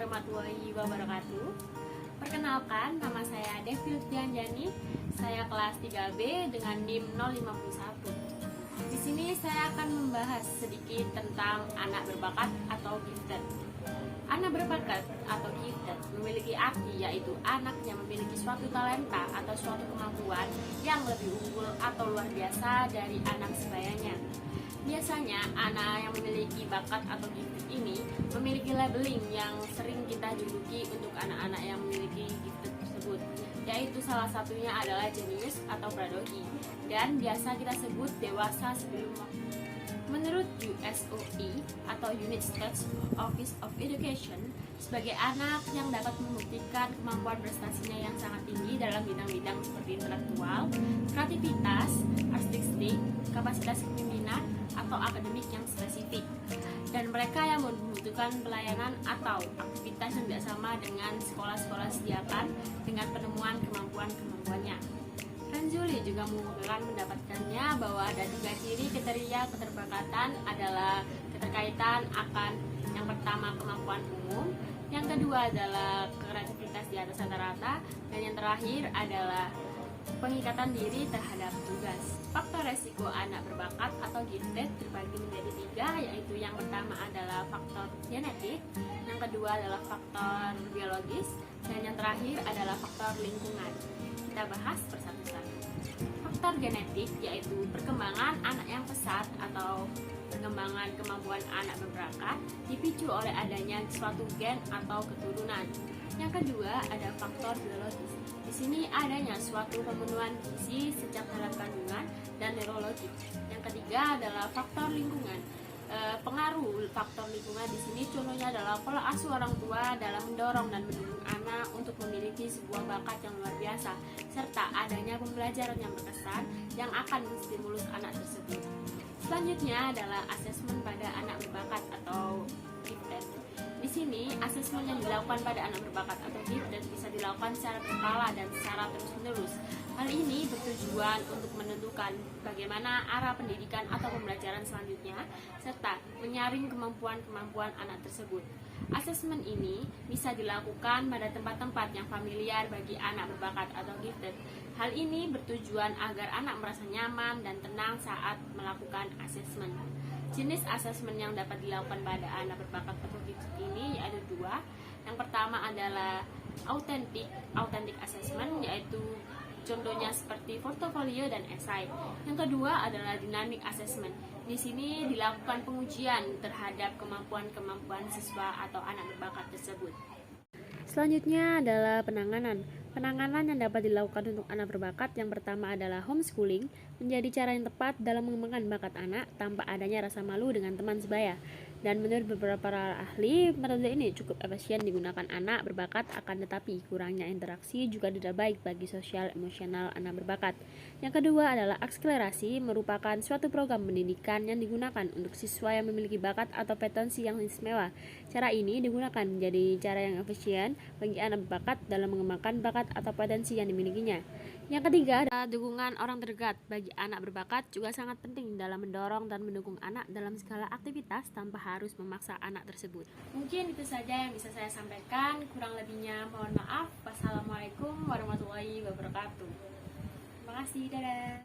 warahmatullahi wabarakatuh. Perkenalkan, nama saya Devi Lutfianjani. Saya kelas 3B dengan NIM 051. Di sini saya akan membahas sedikit tentang anak berbakat atau gifted. Anak berbakat atau gifted memiliki arti yaitu anak yang memiliki suatu talenta atau suatu kemampuan yang lebih unggul atau luar biasa dari anak sebayanya. Biasanya anak yang memiliki bakat atau gifted ini memiliki labeling yang sering kita juluki untuk anak-anak yang memiliki gifted tersebut, yaitu salah satunya adalah jenius atau pradogi, dan biasa kita sebut dewasa sebelum waktu. Menurut USOE atau United States Office of Education, sebagai anak yang dapat membuktikan kemampuan prestasinya yang sangat tinggi dalam bidang-bidang seperti intelektual, kreativitas, artistik, kapasitas kepemimpinan, atau akademik yang spesifik, dan mereka yang membutuhkan pelayanan atau aktivitas yang tidak sama dengan sekolah-sekolah sediakan dengan penemuan kemampuan-kemampuannya. Ranzuli juga mengumpulkan mendapatkannya bahwa ada 3 ciri kriteria keterbakatan adalah keterkaitan akan yang pertama kemampuan umum, yang kedua adalah kreativitas di atas rata-rata, dan yang terakhir adalah pengikatan diri terhadap tugas. Faktor resiko anak berbakat atau gifted terbagi menjadi 3, yaitu yang pertama adalah faktor genetik, yang kedua adalah faktor biologis, dan yang terakhir adalah faktor lingkungan. Kita bahas persatu-satu. Faktor genetik yaitu perkembangan anak yang pesat atau perkembangan kemampuan anak berbakat dipicu oleh adanya suatu gen atau keturunan. Yang kedua ada faktor biologis. Di sini adanya suatu pemenuhan gizi sejak dalam kandungan dan neurologi. Yang ketiga adalah faktor lingkungan. Pengaruh faktor lingkungan di sini contohnya adalah pola asuh orang tua dalam mendorong dan mendukung anak untuk memiliki sebuah bakat yang luar biasa, serta adanya pembelajaran yang berkesan yang akan menstimulus anak tersebut. Selanjutnya adalah asesmen pada anak berbakat atau gifted. Di sini, asesmen yang dilakukan pada anak berbakat atau gifted bisa dilakukan secara berkala dan secara terus-menerus. Hal ini bertujuan untuk menentukan bagaimana arah pendidikan atau pembelajaran selanjutnya, serta menyaring kemampuan-kemampuan anak tersebut. Asesmen ini bisa dilakukan pada tempat-tempat yang familiar bagi anak berbakat atau gifted. Hal ini bertujuan agar anak merasa nyaman dan tenang saat melakukan asesmen. Jenis asesmen yang dapat dilakukan pada anak berbakat atau gifted ini ada 2. Yang pertama adalah authentic assessment, yaitu contohnya seperti portofolio dan esai. Yang kedua adalah dynamic assessment. Di sini dilakukan pengujian terhadap kemampuan-kemampuan siswa atau anak berbakat tersebut. Selanjutnya adalah penanganan. Penanganan yang dapat dilakukan untuk anak berbakat yang pertama adalah homeschooling, menjadi cara yang tepat dalam mengembangkan bakat anak tanpa adanya rasa malu dengan teman sebaya. Dan menurut beberapa ahli, metode ini cukup efisien digunakan anak berbakat, akan tetapi kurangnya interaksi juga tidak baik bagi sosial emosional anak berbakat. Yang kedua adalah akselerasi, merupakan suatu program pendidikan yang digunakan untuk siswa yang memiliki bakat atau potensi yang istimewa. Cara ini digunakan menjadi cara yang efisien bagi anak berbakat dalam mengembangkan bakat atau potensi yang dimilikinya. Yang ketiga adalah dukungan orang terdekat. Bagi anak berbakat juga sangat penting dalam mendorong dan mendukung anak dalam segala aktivitas tanpa harus memaksa anak tersebut. Mungkin itu saja yang bisa saya sampaikan, kurang lebihnya mohon maaf. Wassalamualaikum warahmatullahi wabarakatuh. Terima kasih, dadah.